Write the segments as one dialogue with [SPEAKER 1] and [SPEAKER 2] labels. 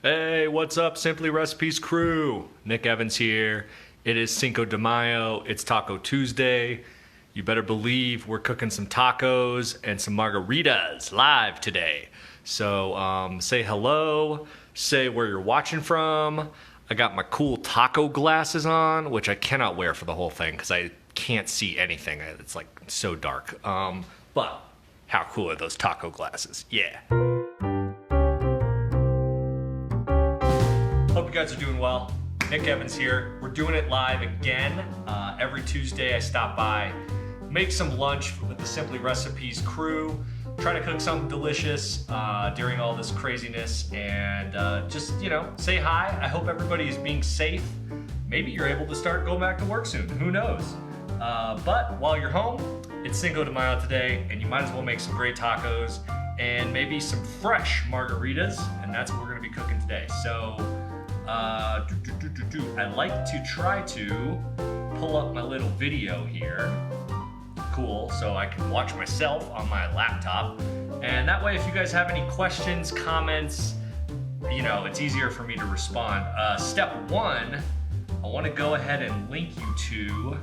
[SPEAKER 1] Hey, what's up, Simply Recipes crew? Nick Evans here. It is Cinco de Mayo. It's Taco Tuesday. You better believe we're cooking some tacos and some margaritas live today. So say hello, say where you're watching from. I got my cool taco glasses on, which I cannot wear for the whole thing because I can't see anything. It's like so dark. But how cool are those taco glasses? Yeah. Hope you guys are doing well. Nick Evans here. We're doing it live again. Every Tuesday I stop by, make some lunch with the Simply Recipes crew, try to cook something delicious during all this craziness, and just, say hi. I hope everybody is being safe. Maybe you're able to start going back to work soon. Who knows? But while you're home, it's Cinco de Mayo today, and you might as well make some great tacos and maybe some fresh margaritas, and that's what we're gonna be cooking today. So, I'd like to try to pull up my little video here. Cool, so I can watch myself on my laptop. And that way, if you guys have any questions, comments, it's easier for me to respond. Step one, I wanna go ahead and link you to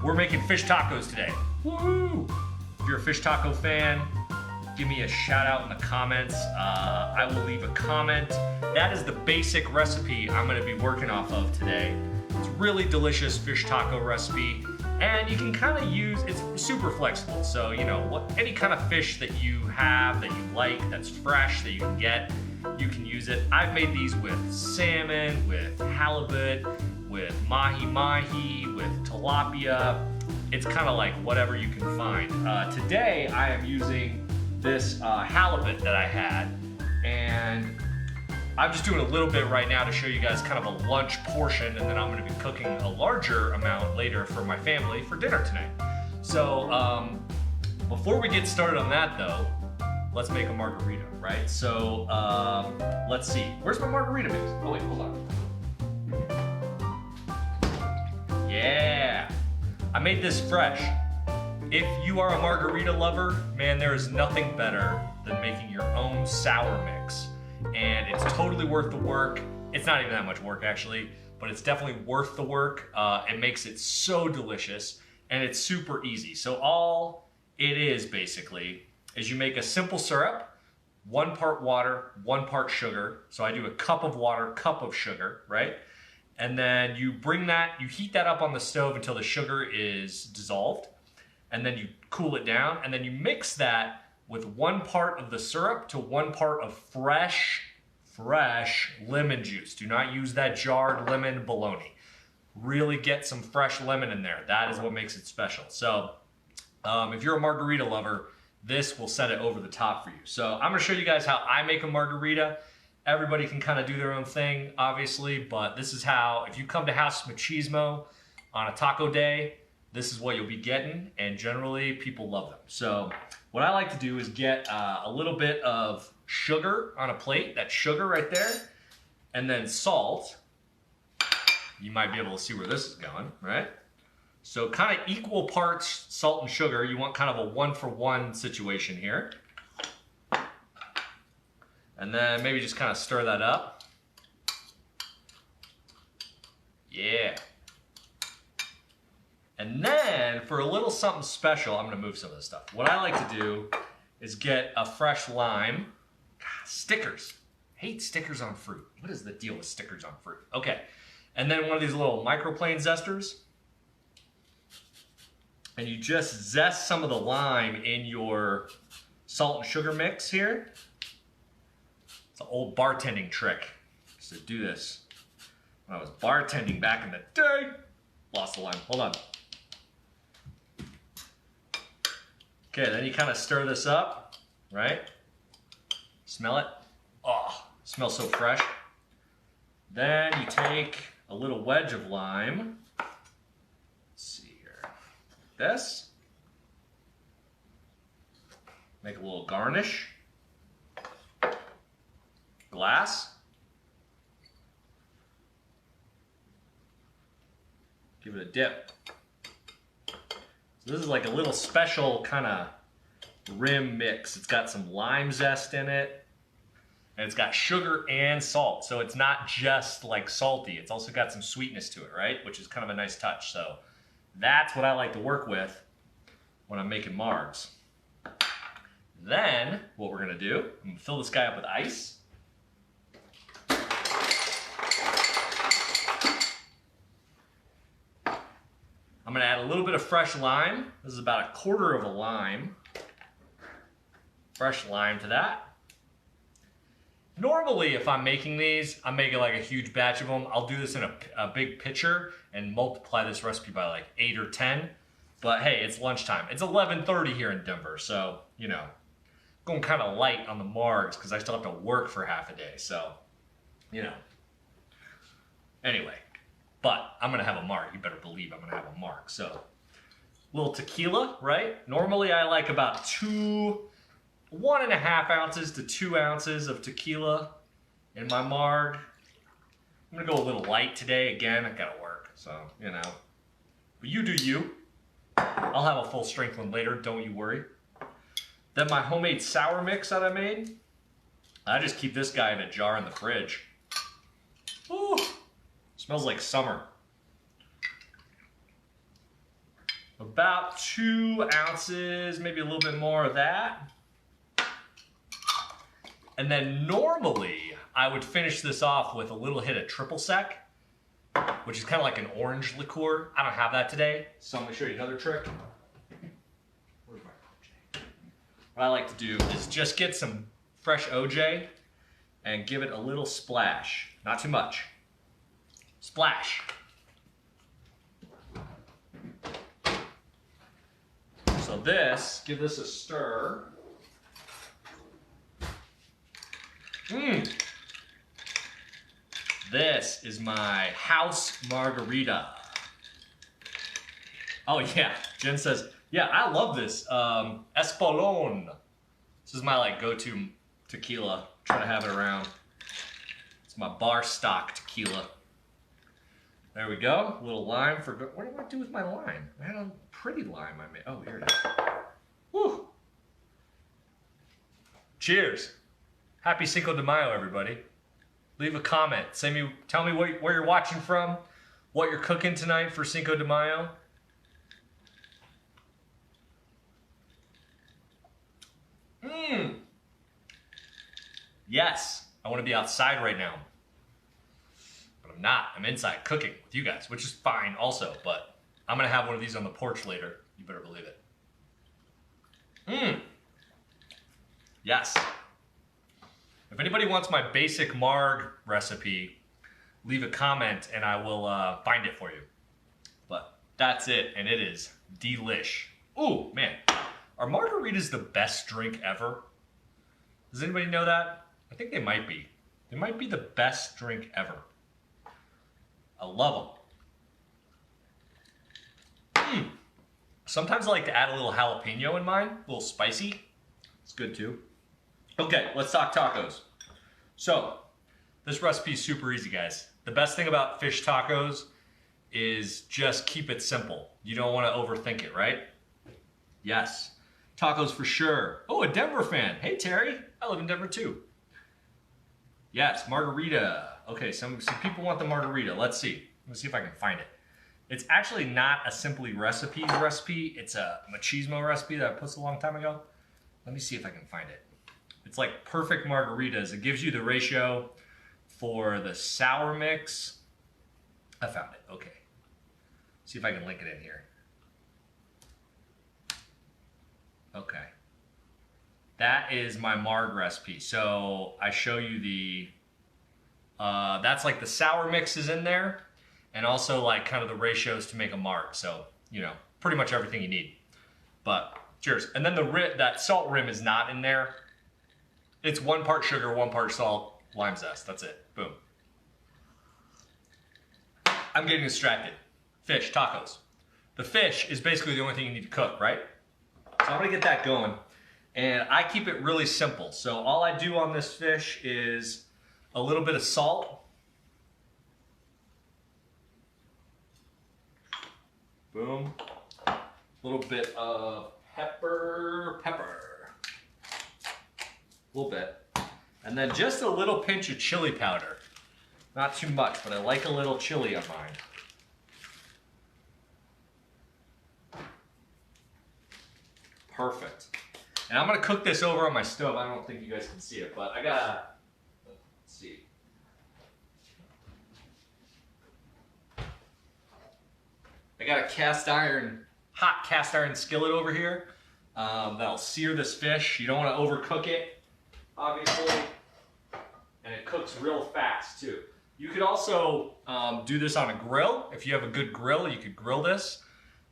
[SPEAKER 1] we're making fish tacos today. Woohoo! If you're a fish taco fan, give me a shout out in the comments. I will leave a comment. That is the basic recipe I'm gonna be working off of today. It's a really delicious fish taco recipe, and you can kind of use, it's super flexible. So, any kind of fish that you have, that you like, that's fresh, that you can get, you can use it. I've made these with salmon, with halibut, with mahi-mahi, with tilapia. It's kind of like whatever you can find. Today, I am using this halibut that I had, and I'm just doing a little bit right now to show you guys kind of a lunch portion, and then I'm gonna be cooking a larger amount later for my family for dinner tonight. So before we get started on that though, let's make a margarita, right? So let's see, where's my margarita mix? Oh wait, hold on. Yeah, I made this fresh. If you are a margarita lover, man, there is nothing better than making your own sour mix. And it's totally worth the work. It's not even that much work actually, but it's definitely worth the work. It makes it so delicious, and it's super easy. So all it is basically is you make a simple syrup, 1 part water, 1 part sugar. So I do a cup of water, cup of sugar, right? And then you heat that up on the stove until the sugar is dissolved. And then you cool it down, and then you mix that with 1 part of the syrup to 1 part of fresh lemon juice. Do not use that jarred lemon bologna. Really get some fresh lemon in there. That is what makes it special. So if you're a margarita lover, this will set it over the top for you. So I'm gonna show you guys how I make a margarita. Everybody can kind of do their own thing, obviously, but this is how, if you come to House Machismo on a taco day, this is what you'll be getting, and generally people love them. So what I like to do is get a little bit of sugar on a plate, that sugar right there, and then salt. You might be able to see where this is going, right? So kind of equal parts salt and sugar. You want kind of a 1-for-1 situation here. And then maybe just kind of stir that up. Yeah. And then for a little something special, I'm gonna move some of this stuff. What I like to do is get a fresh lime. Stickers. Hate stickers on fruit. What is the deal with stickers on fruit? Okay. And then one of these little microplane zesters. And you just zest some of the lime in your salt and sugar mix here. It's an old bartending trick. I used to do this when I was bartending back in the day. Lost the lime. Hold on. Okay, then you kind of stir this up, right? Smell it? Oh, smells so fresh. Then you take a little wedge of lime. Let's see here. This. Make a little garnish. Glass. Give it a dip. So this is like a little special kind of rim mix. It's got some lime zest in it. And it's got sugar and salt. So it's not just like salty. It's also got some sweetness to it, right? Which is kind of a nice touch. So that's what I like to work with when I'm making margs. Then what we're gonna do, I'm gonna fill this guy up with ice. I'm gonna add a little bit of fresh lime. This is about 1/4 of a lime. Fresh lime to that. Normally, if I'm making these, I'm making like a huge batch of them. I'll do this in a big pitcher and multiply this recipe by like 8 or 10. But hey, it's lunchtime. It's 11:30 here in Denver, so, you know, going kind of light on the margs because I still have to work for half a day, so, you know. Anyway, but I'm gonna have a marg. You better believe I'm gonna have a marg. So, a little tequila, right? Normally I like about 1.5 ounces to 2 ounces of tequila in my marg. I'm gonna go a little light today. Again, I gotta work, so, you know. But you do you. I'll have a full strength one later, don't you worry. Then my homemade sour mix that I made, I just keep this guy in a jar in the fridge. Ooh, smells like summer. About 2 ounces, maybe a little bit more of that. And then normally, I would finish this off with a little hit of triple sec, which is kind of like an orange liqueur. I don't have that today, so I'm gonna show you another trick. Where's my OJ? What I like to do is just get some fresh OJ and give it a little splash. Not too much. Splash. So this, give this a stir. This is my house margarita. Oh yeah, Jen says, yeah, I love this. Espolón. This is my like go-to tequila. Try to have it around. It's my bar stock tequila. There we go. A little lime for, what do I do with my lime? I had a pretty lime I made. Oh, here it is. Woo. Cheers. Happy Cinco de Mayo, everybody. Leave a comment. Tell me where you're watching from, what you're cooking tonight for Cinco de Mayo. Yes, I want to be outside right now. But I'm not. I'm inside cooking with you guys, which is fine also, but I'm going to have one of these on the porch later. You better believe it. Yes. If anybody wants my basic marg recipe, leave a comment and I will find it for you. But that's it, and it is delish. Ooh, man. Are margaritas the best drink ever? Does anybody know that? I think they might be. They might be the best drink ever. I love them. Sometimes I like to add a little jalapeno in mine, a little spicy. It's good too. Okay, let's talk tacos. So, this recipe is super easy, guys. The best thing about fish tacos is just keep it simple. You don't want to overthink it, right? Yes. Tacos for sure. Oh, a Denver fan. Hey, Terry. I live in Denver too. Yes, margarita. Okay, some people want the margarita. Let's see. Let's see if I can find it. It's actually not a Simply Recipes recipe. It's a machismo recipe that I posted a long time ago. Let me see if I can find it. It's like perfect margaritas. It gives you the ratio for the sour mix. I found it. Okay. See if I can link it in here. Okay. That is my marg recipe. So I show you the, that's like the sour mix is in there, and also like kind of the ratios to make a marg. So, you know, pretty much everything you need. But cheers. And then that salt rim is not in there. It's 1 part sugar, 1 part salt, lime zest. That's it. Boom. I'm getting distracted. Fish, tacos. The fish is basically the only thing you need to cook, right? So I'm gonna get that going. And I keep it really simple. So all I do on this fish is a little bit of salt. Boom. A little bit of pepper. A little bit. And then just a little pinch of chili powder. Not too much, but I like a little chili on mine. Perfect. And I'm gonna cook this over on my stove. I don't think you guys can see it, but I gotta, let's see. I got a hot cast iron skillet over here. That'll sear this fish. You don't wanna overcook it, obviously. And it cooks real fast too. You could also do this on a grill. If you have a good grill, you could grill this.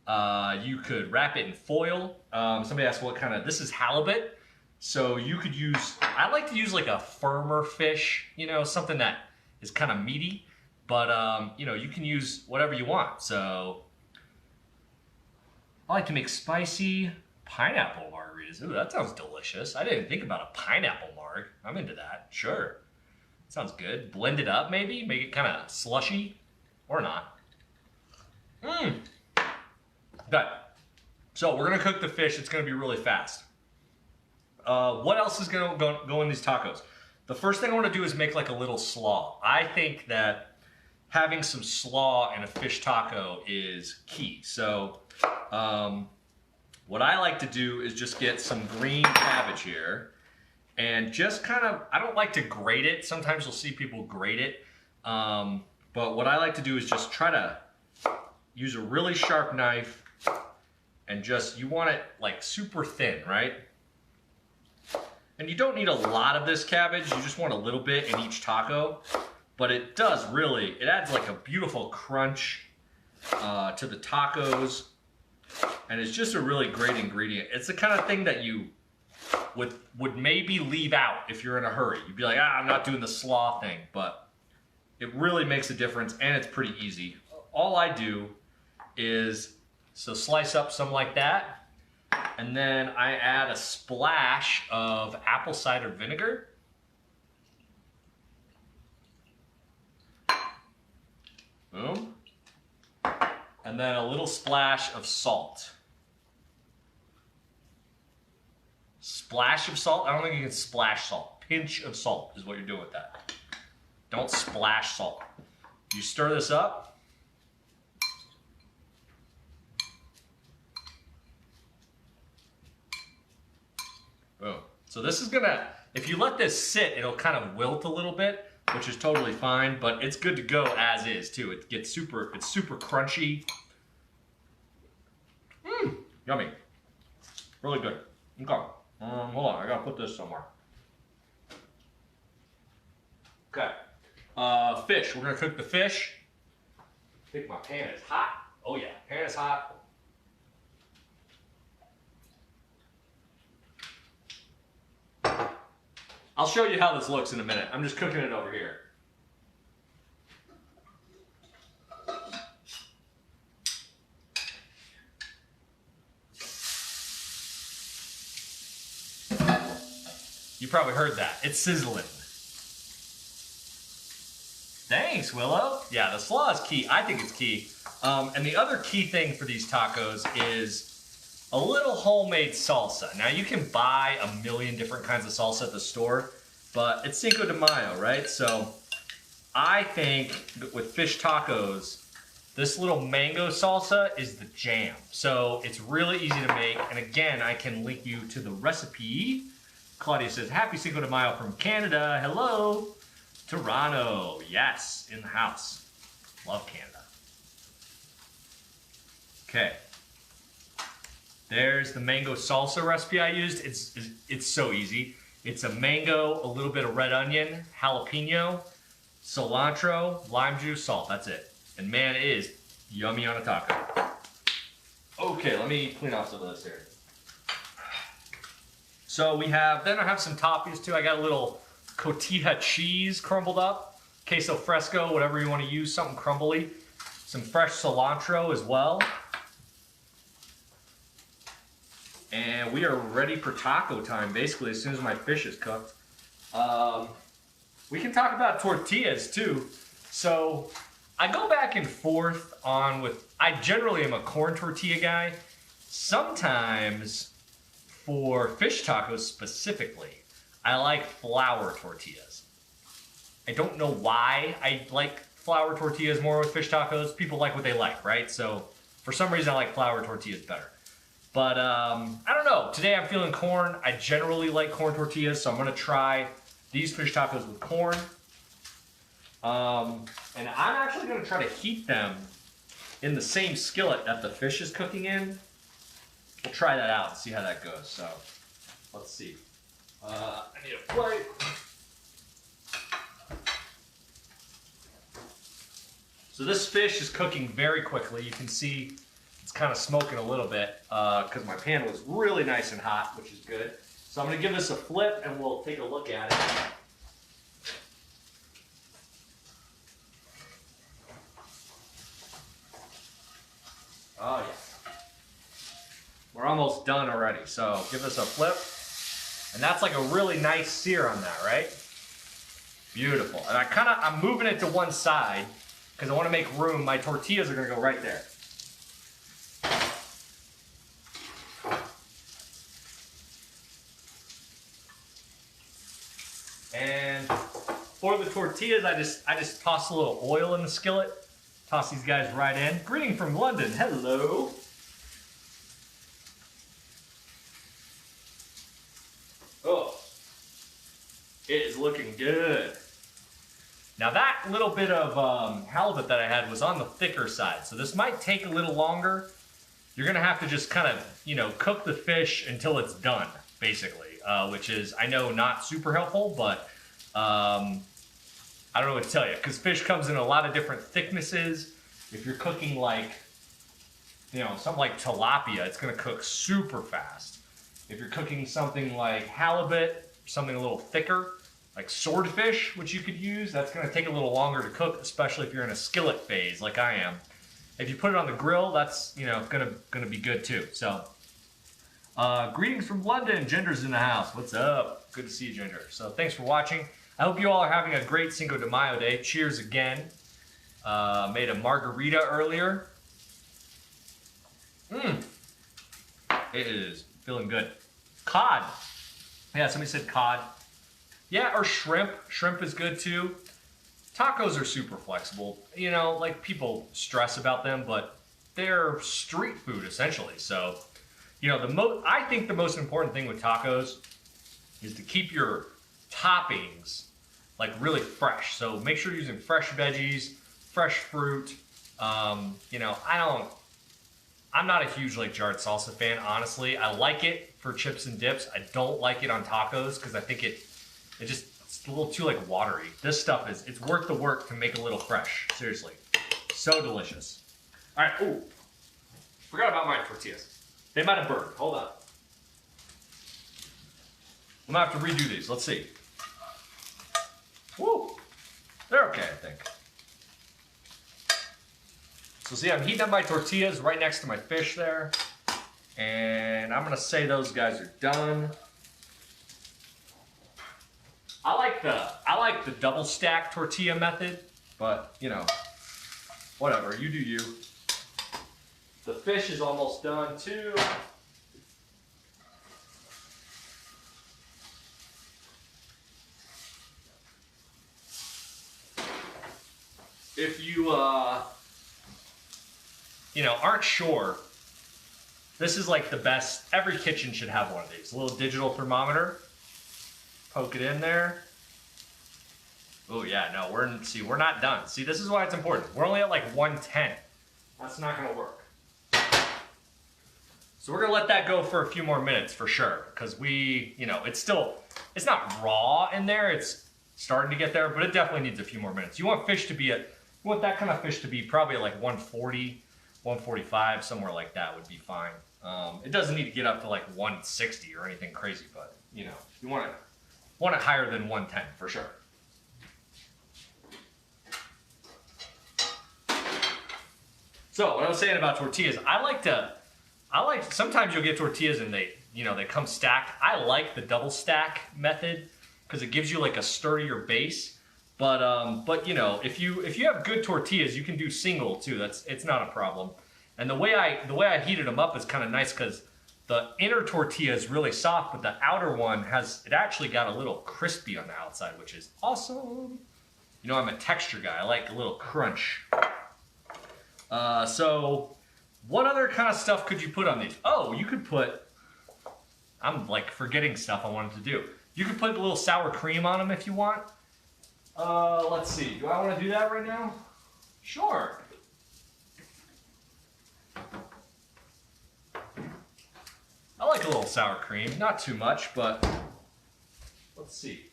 [SPEAKER 1] You could wrap it in foil. Somebody asked what kind of, this is halibut. So you could use, I like to use like a firmer fish, you know, something that is kind of meaty, but you know, you can use whatever you want. So I like to make spicy pineapple margaritas. Ooh, that sounds delicious. I didn't think about a pineapple marg. I'm into that, sure. Sounds good. Blend it up maybe, make it kind of slushy, or not. Okay, so we're gonna cook the fish. It's gonna be really fast. What else is gonna go in these tacos? The first thing I wanna do is make like a little slaw. I think that having some slaw in a fish taco is key. So what I like to do is just get some green cabbage here and just kind of, I don't like to grate it. Sometimes you'll see people grate it. But what I like to do is just try to use a really sharp knife and just, you want it like super thin, right? And you don't need a lot of this cabbage, you just want a little bit in each taco. But it does really, it adds like a beautiful crunch to the tacos. And it's just a really great ingredient. It's the kind of thing that you would maybe leave out if you're in a hurry. You'd be like, I'm not doing the slaw thing, but it really makes a difference and it's pretty easy. All I do is, so slice up some like that, and then I add a splash of apple cider vinegar. Boom. And then a little splash of salt. Splash of salt? I don't think you can splash salt. Pinch of salt is what you're doing with that. Don't splash salt. You stir this up. Boom. So this is gonna, if you let this sit, it'll kind of wilt a little bit, which is totally fine, but it's good to go as is too. It gets super, it's super crunchy. Yummy. Really good. Okay. Hold on, I gotta put this somewhere. Okay. Fish. We're gonna cook the fish. I think my pan is hot. Oh yeah, pan is hot. I'll show you how this looks in a minute. I'm just cooking it over here. You probably heard that. It's sizzling. Thanks, Willow. Yeah, the slaw is key. I think it's key. And the other key thing for these tacos is a little homemade salsa. Now, you can buy a million different kinds of salsa at the store, but it's Cinco de Mayo, right? So I think with fish tacos, this little mango salsa is the jam. So it's really easy to make. And again, I can link you to the recipe. Claudia says, happy Cinco de Mayo from Canada. Hello. Toronto. Yes, in the house. Love Canada. Okay. There's the mango salsa recipe I used. It's so easy. It's a mango, a little bit of red onion, jalapeno, cilantro, lime juice, salt. That's it. And man, it is yummy on a taco. Okay, let me clean off some of this here. So we have, then I have some toppings too. I got a little cotija cheese crumbled up, queso fresco, whatever you want to use, something crumbly. Some fresh cilantro as well. And we are ready for taco time, basically, as soon as my fish is cooked. We can talk about tortillas too. So I go back and forth on with, I generally am a corn tortilla guy. Sometimes for fish tacos specifically, I like flour tortillas. I don't know why I like flour tortillas more with fish tacos. People like what they like, right? So for some reason I like flour tortillas better. But I don't know. Today I'm feeling corn. I generally like corn tortillas, so I'm gonna try these fish tacos with corn. And I'm actually gonna try to heat them in the same skillet that the fish is cooking in. We'll try that out and see how that goes. So let's see. I need a plate. So this fish is cooking very quickly. You can see it's kind of smoking a little bit because my pan was really nice and hot, which is good. So I'm gonna give this a flip and we'll take a look at it. Oh yeah. We're almost done already, so give this a flip. And that's like a really nice sear on that, right? Beautiful. And I'm moving it to one side because I want to make room. My tortillas are going to go right there. And for the tortillas, I just toss a little oil in the skillet. Toss these guys right in. Greeting from London. Hello. Oh, it is looking good. Now that little bit of halibut that I had was on the thicker side, so this might take a little longer. You're gonna have to just kind of, cook the fish until it's done, basically, which is, I know, not super helpful, but I don't know what to tell you, because fish comes in a lot of different thicknesses. If you're cooking like, something like tilapia, it's gonna cook super fast. If you're cooking something like halibut, something a little thicker, like swordfish, which you could use, that's gonna take a little longer to cook, especially if you're in a skillet phase like I am. If you put it on the grill, that's gonna be good too. So, greetings from London. Ginger's in the house. What's up? Good to see you, Ginger. So thanks for watching. I hope you all are having a great Cinco de Mayo day. Cheers again. Made a margarita earlier. It is feeling good. Cod. Yeah, somebody said cod. Yeah, or shrimp. Shrimp is good too. Tacos are super flexible. Like people stress about them, but they're street food essentially. So, I think the most important thing with tacos is to keep your toppings like really fresh. So make sure you're using fresh veggies, fresh fruit. I'm not a huge jarred salsa fan, honestly. I like it for chips and dips. I don't like it on tacos because I think it's a little too watery. This stuff it's worth the work to make a little fresh. Seriously, so delicious. All right, ooh, forgot about my tortillas. They might have burned. Hold on. I'm gonna have to redo these. Let's see. Woo, they're okay, I think. So see, I'm heating up my tortillas right next to my fish there. And I'm gonna say those guys are done. I like the double stack tortilla method, but whatever, you do you. The fish is almost done too. If you aren't sure, this is like the best. Every kitchen should have one of these. A little digital thermometer. Poke it in there. Oh yeah, no, we're not done. See, this is why it's important. We're only at 110. That's not gonna work. So we're gonna let that go for a few more minutes for sure, because it's not raw in there. It's starting to get there, but it definitely needs a few more minutes. You want that kind of fish to be probably 140, 145, somewhere like that would be fine. It doesn't need to get up to 160 or anything crazy, but you want it higher than 110 for sure. So what I was saying about tortillas, sometimes you'll get tortillas and they come stacked. I like the double stack method because it gives you a sturdier base. But if you have good tortillas, you can do single too. It's not a problem. And the way I heated them up is kind of nice because the inner tortilla is really soft, but the outer one it actually got a little crispy on the outside, which is awesome. You know, I'm a texture guy. I like a little crunch. So what other kind of stuff could you put on these? Oh, you could put, I'm like forgetting stuff I wanted to do. You could put a little sour cream on them if you want. Let's see, do I want to do that right now? Sure. I like a little sour cream, not too much, but let's see.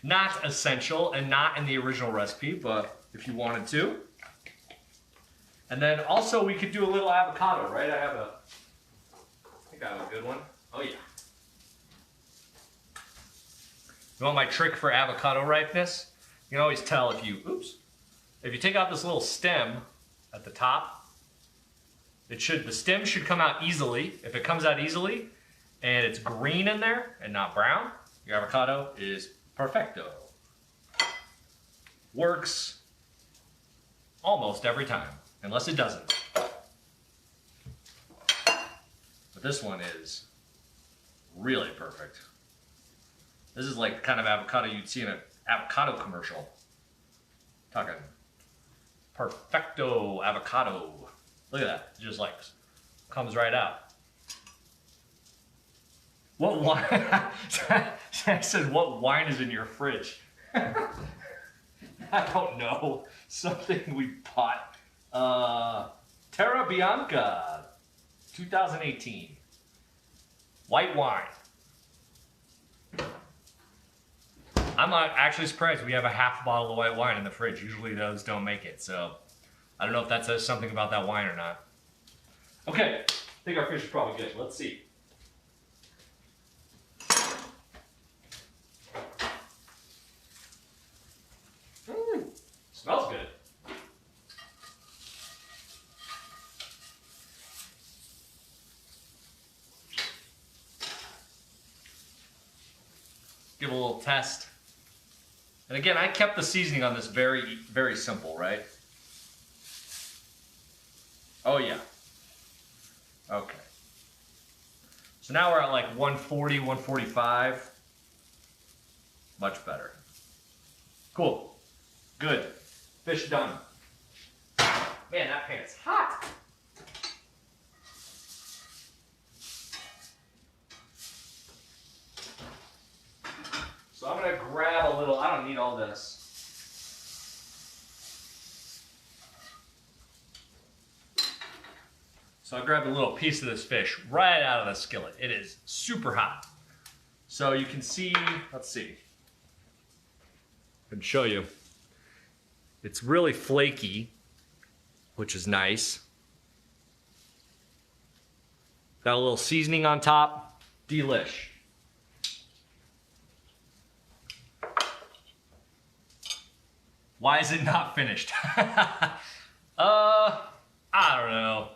[SPEAKER 1] Not essential and not in the original recipe, but if you wanted to. And then also we could do a little avocado, right? I think I have a good one. Oh yeah. You want my trick for avocado ripeness? You can always tell if you take out this little stem at the top, the stem should come out easily. If it comes out easily and it's green in there and not brown, your avocado is perfecto. Works almost every time, unless it doesn't. But this one is really perfect. This is like the kind of avocado you'd see in an avocado commercial. Talking perfecto avocado. Look at that, it just like comes right out. What wine? I said, what wine is in your fridge? I don't know. Something we bought. Terra Bianca, 2018. White wine. I'm actually surprised we have a half bottle of white wine in the fridge. Usually those don't make it, so I don't know if that says something about that wine or not. Okay, I think our fish is probably good. Let's see. Smells good. Give a little test. And again, I kept the seasoning on this very, very simple, right? Oh yeah. Okay. So now we're at like 140, 145. Much better. Cool. Good. Fish done. Man, that pan is hot. So I'm gonna grab a little, I don't need all this. So I grabbed a little piece of this fish right out of the skillet. It is super hot. So you can see, let's see. I can show you. It's really flaky, which is nice. Got a little seasoning on top. Delish. Why is it not finished? I don't know.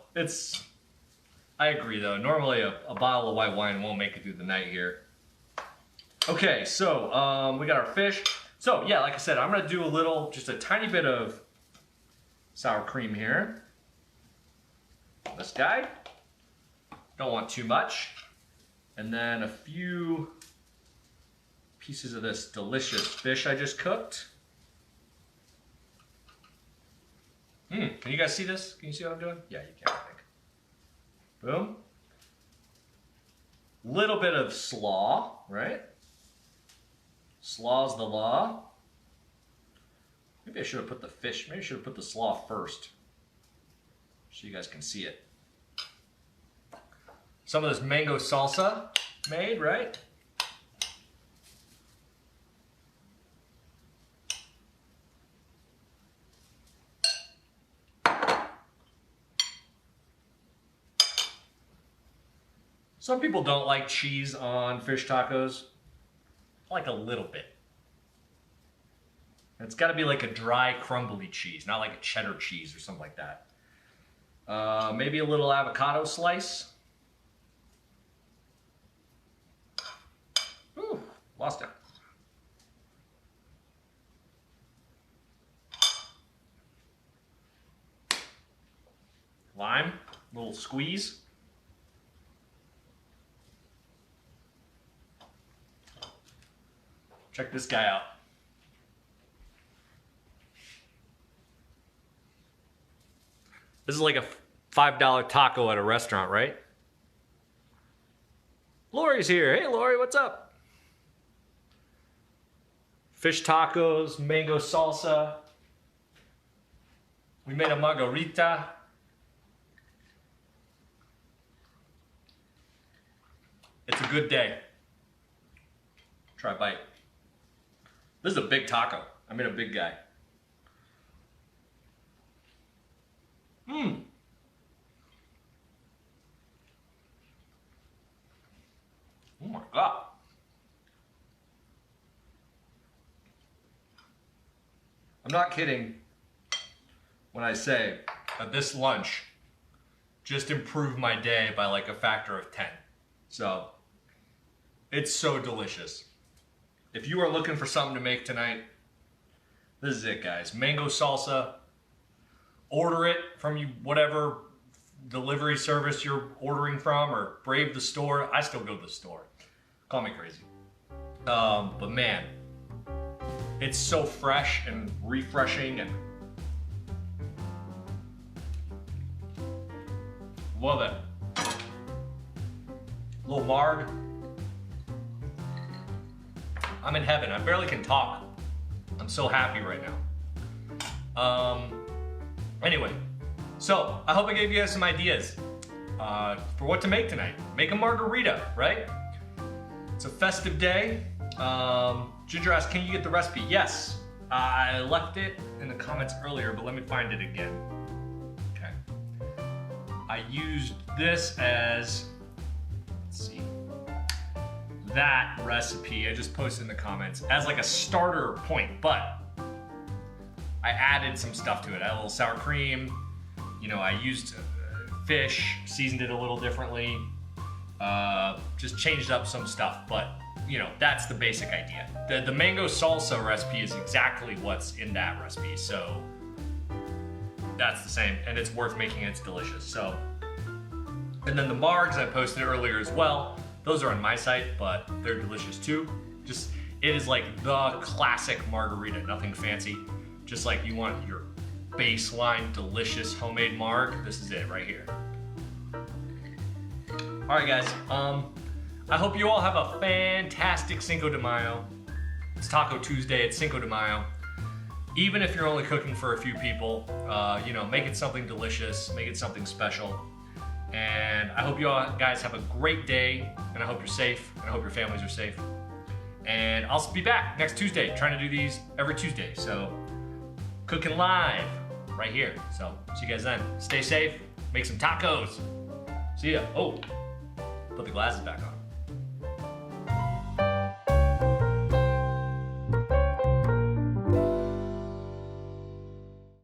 [SPEAKER 1] I agree though. Normally a bottle of white wine won't make it through the night here. Okay, so we got our fish. So yeah, like I said, I'm gonna do just a tiny bit of sour cream here. This guy. Don't want too much. And then a few pieces of this delicious fish I just cooked. Can you guys see this? Can you see what I'm doing? Yeah, you can, I think. Boom. Little bit of slaw, right? Slaw's the law. Maybe I should have put the fish, maybe I should have put the slaw first, so you guys can see it. Some of this mango salsa made, right? Some people don't like cheese on fish tacos. I like a little bit. And it's got to be like a dry, crumbly cheese, not like a cheddar cheese or something like that. Maybe a little avocado slice. Ooh, lost it. lime, little squeeze. Check this guy out. This is like a $5 taco at a restaurant, right? Lori's here. Hey, Lori, what's up? Fish tacos, mango salsa. We made a margarita. It's a good day. Try a bite. This is a big taco. I made a big guy. Mmm. Oh my God. I'm not kidding when I say that this lunch just improved my day by like a factor of 10. So, it's so delicious. If you are looking for something to make tonight, this is it, guys. Mango salsa. Order it from you, whatever delivery service you're ordering from, or brave the store. I still go to the store. Call me crazy. But man, it's so fresh and refreshing and love it. Little marg. I'm in heaven. I barely can talk. I'm so happy right now. Anyway, so I hope I gave you guys some ideas for what to make tonight. Make a margarita, right? It's a festive day. Ginger asked, can you get the recipe? Yes, I left it in the comments earlier, but let me find it again. Okay. I used this as, let's see, that recipe I just posted in the comments as like a starter point, but I added some stuff to it. I had a little sour cream. You know, I used fish, seasoned it a little differently. Just changed up some stuff, but you know, that's the basic idea. The mango salsa recipe is exactly what's in that recipe, so that's the same, and it's worth making, it's delicious. So, and then the margs I posted earlier as well. Those are on my site, but they're delicious too. Just, it is like the classic margarita, nothing fancy. Just like you want your baseline delicious homemade marg, this is it right here. All right, guys. I hope you all have a fantastic Cinco de Mayo. It's Taco Tuesday. It's Cinco de Mayo. Even if you're only cooking for a few people, you know, make it something delicious, make it something special. And I hope you all guys have a great day, and I hope you're safe, and I hope your families are safe. And I'll be back next Tuesday, trying to do these every Tuesday. So, cooking live right here. So, see you guys then. Stay safe, make some tacos. See ya. Oh, put the glasses back on.